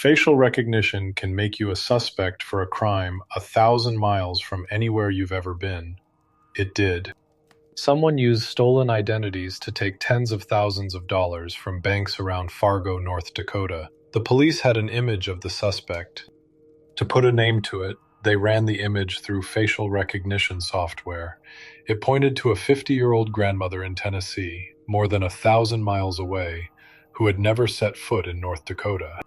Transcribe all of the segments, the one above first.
Facial recognition can make you a suspect for a crime 1,000 miles from anywhere you've ever been. It did. Someone used stolen identities to take tens of thousands of dollars from banks around Fargo, North Dakota. The police had an image of the suspect. To put a name to it, they ran the image through facial recognition software. It pointed to a 50-year-old grandmother in Tennessee, more than 1,000 miles away, who had never set foot in North Dakota.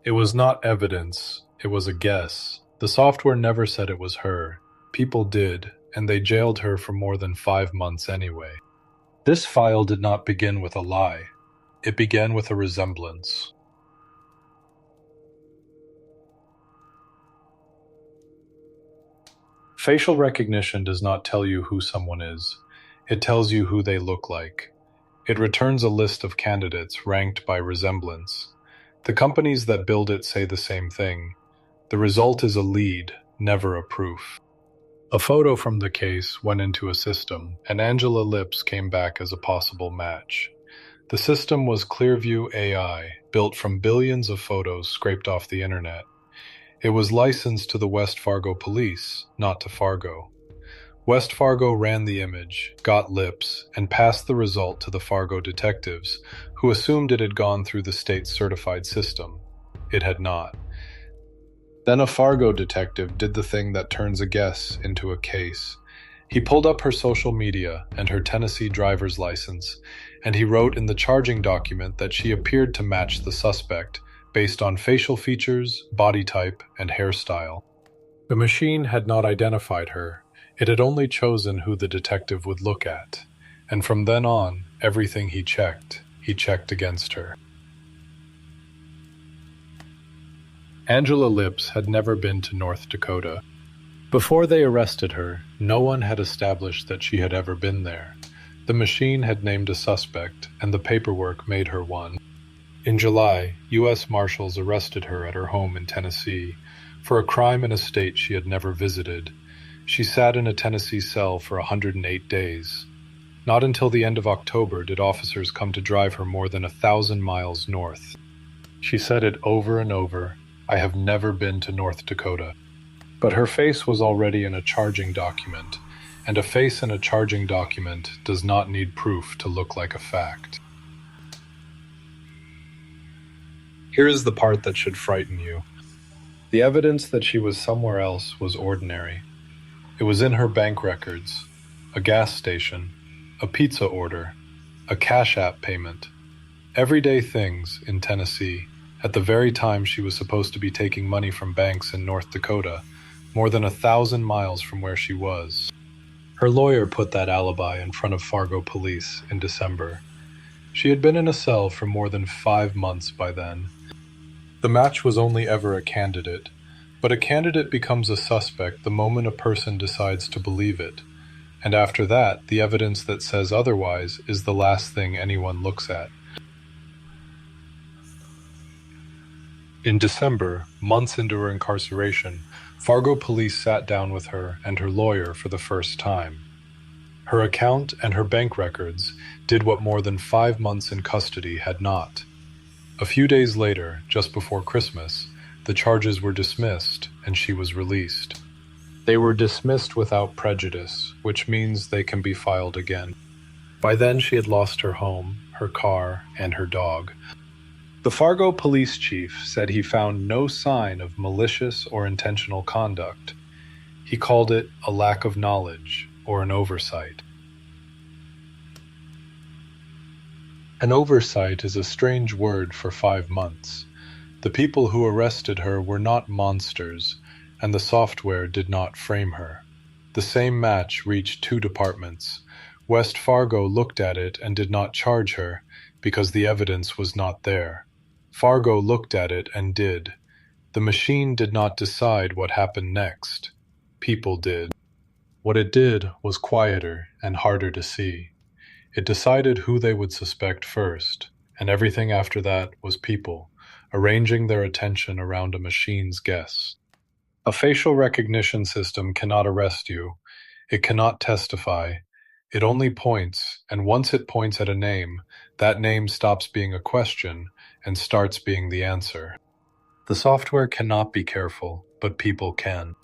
It was not evidence, it was a guess. The software never said it was her. People did, and they jailed her for more than 5 months anyway. This file did not begin with a lie. It began with a resemblance. Facial recognition does not tell you who someone is. It tells you who they look like. It returns a list of candidates ranked by resemblance. The companies that build it say the same thing. The result is a lead, never a proof. A photo from the case went into a system, and Angela Lips came back as a possible match. The system was Clearview AI, built from billions of photos scraped off the internet. It was licensed to the West Fargo police, not to Fargo. West Fargo ran the image, got Lips, and passed the result to the Fargo detectives, who assumed it had gone through the state's certified system. It had not. Then a Fargo detective did the thing that turns a guess into a case. He pulled up her social media and her Tennessee driver's license, and he wrote in the charging document that she appeared to match the suspect, based on facial features, body type, and hairstyle. The machine had not identified her. It had only chosen who the detective would look at. And from then on, everything he checked against her. Angela Lips had never been to North Dakota. Before they arrested her, no one had established that she had ever been there. The machine had named a suspect, and the paperwork made her one. In July, U.S. Marshals arrested her at her home in Tennessee for a crime in a state she had never visited. She sat in a Tennessee cell for 108 days. Not until the end of October did officers come to drive her more than 1,000 miles north. She said it over and over, "I have never been to North Dakota." But her face was already in a charging document, and a face in a charging document does not need proof to look like a fact. Here is the part that should frighten you. The evidence that she was somewhere else was ordinary. It was in her bank records, a gas station, a pizza order, a Cash App payment. Everyday things in Tennessee, at the very time she was supposed to be taking money from banks in North Dakota, more than 1,000 miles from where she was. Her lawyer put that alibi in front of Fargo police in December. She had been in a cell for more than 5 months by then. The match was only ever a candidate, but a candidate becomes a suspect the moment a person decides to believe it, and after that, the evidence that says otherwise is the last thing anyone looks at. In December, months into her incarceration, Fargo police sat down with her and her lawyer for the first time. Her account and her bank records did what more than 5 months in custody had not. A few days later, just before Christmas, the charges were dismissed and she was released. They were dismissed without prejudice, which means they can be filed again. By then she had lost her home, her car, and her dog. The Fargo police chief said he found no sign of malicious or intentional conduct. He called it a lack of knowledge or an oversight. An oversight is a strange word for 5 months. The people who arrested her were not monsters, and the software did not frame her. The same match reached 2 departments. West Fargo looked at it and did not charge her because the evidence was not there. Fargo looked at it and did. The machine did not decide what happened next. People did. What it did was quieter and harder to see. It decided who they would suspect first, and everything after that was people, arranging their attention around a machine's guess. A facial recognition system cannot arrest you. It cannot testify. It only points, and once it points at a name, that name stops being a question and starts being the answer. The software cannot be careful, but people can.